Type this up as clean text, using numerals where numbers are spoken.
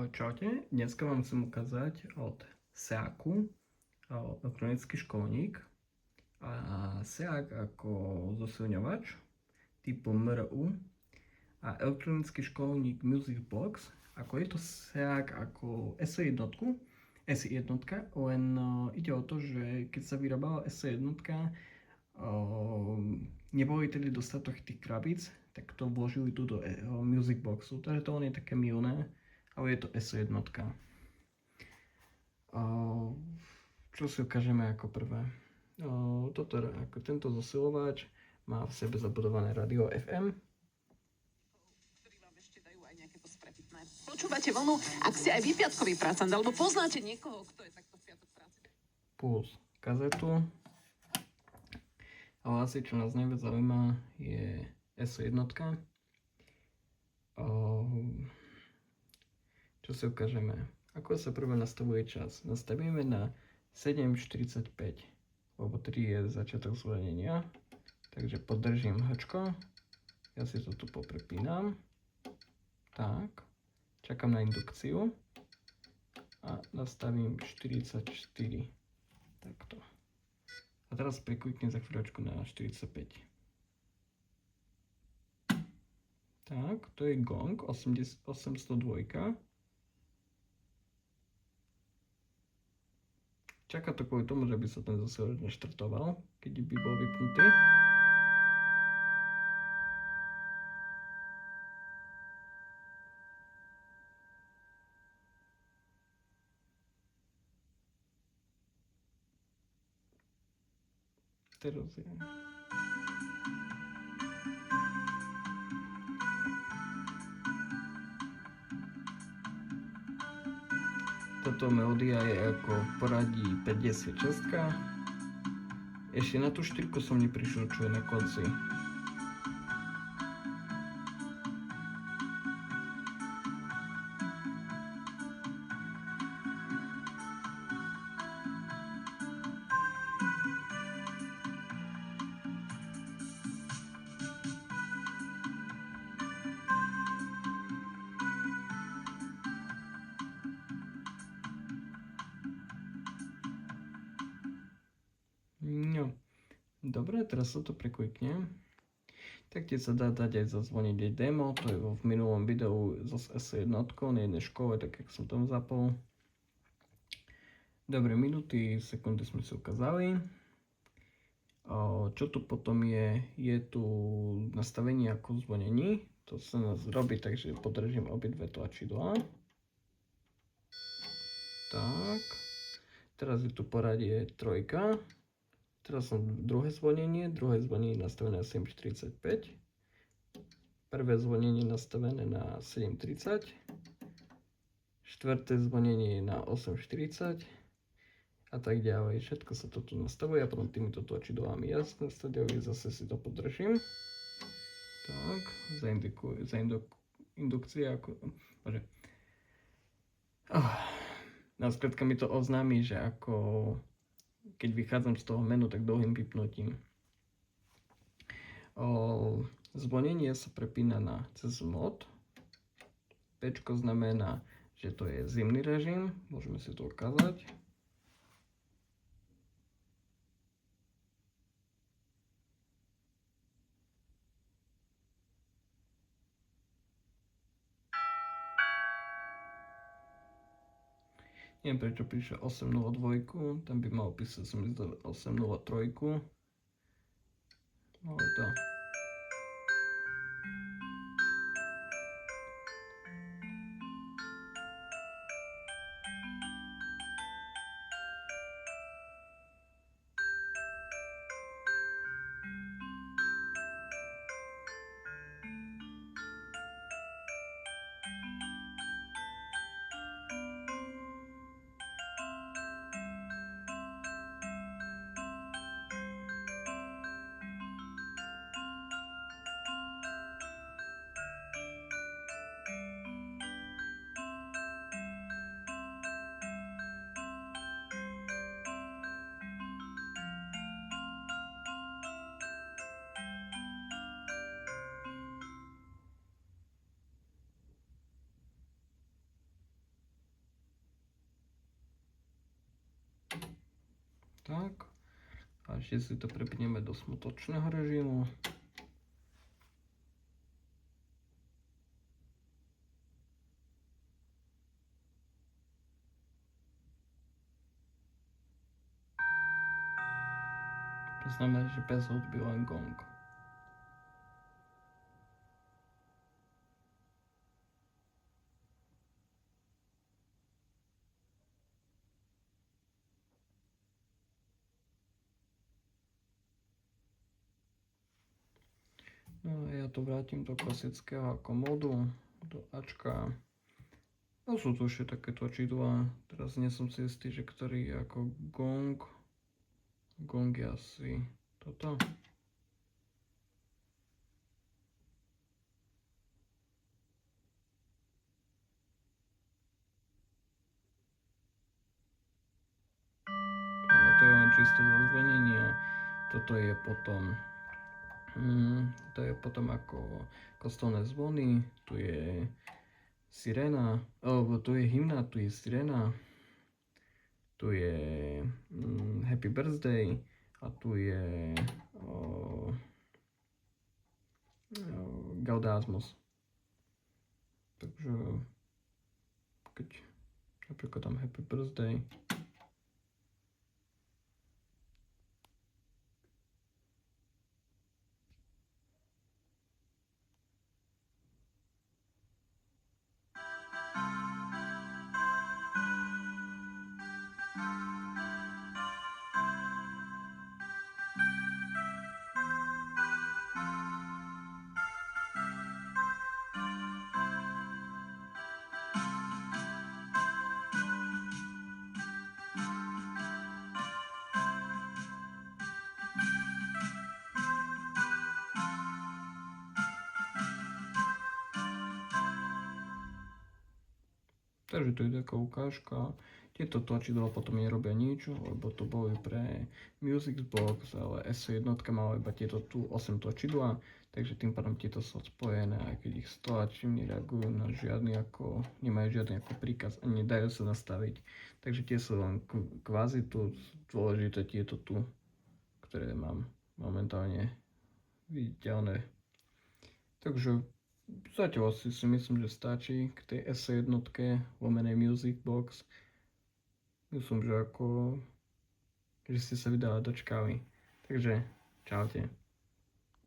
Čaute, dneska vám chcem ukázať od SEAKu elektronický školník a SEAK ako zosilňovač typu MRU a elektronický školník MusicBox, ako je to SEAK ako SE1, len ide o to, že keď sa vyrábala SE1, neboli tedy dostatok tých krabíc, tak to vložili tu do MusicBoxu, takže to je také milné. Ale je to SE1. Čo si ukážeme ako prvé? Ako tento zosilovač má v sebe zabudované rádio FM. Ktorí vám ešte dajú aj nejaké to sprepitné. Počúvate vlnu, ak ste aj vy piatkový pracant, alebo poznáte niekoho, kto je takto v piatok práci. Plus kazetu. Ale asi čo nás najviac zaujíma je SE1. Čo si ukážeme? Ako sa prvé nastavuje čas? Nastavíme na 7:45, lebo 3 je začiatok zvolenenia. Takže podržím Hčko. Ja si to tu poprepínam. Tak. Čakám na indukciu. A nastavím 44. Takto. A teraz prekliknem za chvíľočku na 45. Tak, to je gong 802. Čaká to kvôli tomu, že by sa ten zasielač neštartoval, keď by bol vypnutý. Teraz je. Táto melódia je ako v poradí 56. Ešte na tú 4 som neprišiel, čo je na konci. No, dobre, teraz sa to preklikne. Taktiež sa dá dať aj zazvoniť aj demo, to je v minulom videu zo SE1 na jednej škole, tak jak som tam zapol. Dobre, minúty, sekundy sme si ukázali. Čo tu potom je tu nastavenie ako zvonení. To sa nás robí, takže podržím obidve tlačidlá. Tak, teraz je tu poradie 3. Teraz som druhé zvonenie nastavené na 7:45. Prvé zvonenie nastavené na 7:30. Štvrté zvonenie na 8:40. A tak ďalej. Všetko sa to tu nastavuje a potom týmito tlačidlami jasne nastavuje, zase si to podržím. Tak, indukcia ako... Bože. Skrátka mi to oznámi, že ako... Keď vychádzam z toho menu, tak dlhým vypnutím. Zvonenie sa prepína cez mod. Pčko znamená, že to je zimný režim. Môžeme si to ukázať. Neviem prečo píše 802, tam by mal písať som mi zdal 803. Ale to. Tak. A ešte si to prepneme do smutočného režimu. To znamená, že bez hudby len gong. No a ja to vrátim do klasického ako modu, do Ačka. No sú tu ešte také točidlá, teraz nie som si istý, že ktorý je ako gong. Gong je asi toto. Ale to je len čisto zazvonenie. Toto je potom to je potom ako kostolné zvony, tu je sirena, alebo tu je hymna, tu je sirena, tu je Happy Birthday a tu je Gaudeamus. Takže keď napríklad tam Happy Birthday, takže to je taká ukážka. Tieto tlačidlá potom nerobia nič, lebo to boli pre Music Box, ale S1 mala iba tieto tu 8 tlačidlá, takže tým pádom tieto sú spojené, aj keď ich stlačím, nereagujú na žiadny ako, nemajú žiadny ako príkaz, ani nedajú sa nastaviť. Takže tie sú len kvázi tu dôležité tieto tu, ktoré mám momentálne viditeľné. Takže zatiaľ si myslím, že stačí k tej S1 lomenej Music Box. Myslím, že ste sa videa dočkali. Takže čaute.